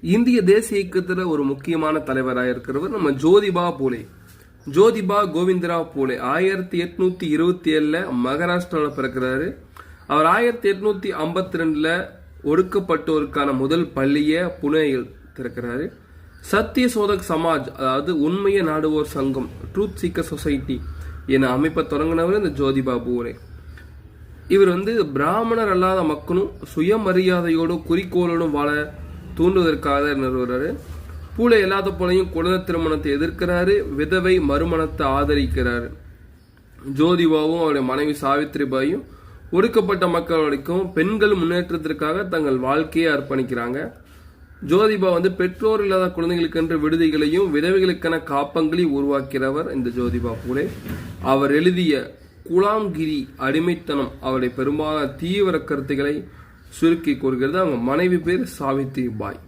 இந்திய தேசிய இயக்கத்தில் ஒரு முக்கியமான தலைவராக இருக்கிறவர் நம்ம ஜோதிபா பூலே. ஜோதிபா கோவிந்தராவ் பூலே 1827 மகாராஷ்டிராவில் பிறக்கிறாரு. அவர் 1852 ஒடுக்கப்பட்டோருக்கான முதல் பள்ளியை புனேயில் திறக்கிறாரு. சத்திய சோதக் சமாஜ், அதாவது உண்மையை நாடுவோர் சங்கம், ட்ரூத் சீக்கர் சொசைட்டி என அமைப்பை தொடங்கினவர் இந்த ஜோதிபா பூலே. இவர் பிராமணர் அல்லாத மக்களும் சுயமரியாதையோடும் குறிக்கோளோடும் வாழ தூண்டுவதற்காக நிறுவுறாரு. பூலே எல்லாத்த போலையும் குழந்தை திருமணத்தை எதிர்க்கிறாரு, விதவை மறுமணத்தை ஆதரிக்கிறாரு. ஜோதிபாவும் அவருடைய மனைவி சாவித்ரிபாயும் ஒடுக்கப்பட்ட மக்களுக்கும் பெண்கள் முன்னேற்றத்திற்காக தங்கள் வாழ்க்கையை அர்ப்பணிக்கிறாங்க. ஜோதிபா பெற்றோர் இல்லாத குழந்தைகளுக்கென்று விடுதிகளையும் விதவைகளுக்கான காப்பங்களையும் உருவாக்கிறவர் இந்த ஜோதிபா பூலே. அவர் எழுதிய குலாம்கிரி, அடிமைத்தனம் அவருடைய பெரும்பாலான தீவிர கருத்துக்களை சுருக்கி கூறுகிறது. அவங்க மனைவி பேர் சாவித்ரி பாய்.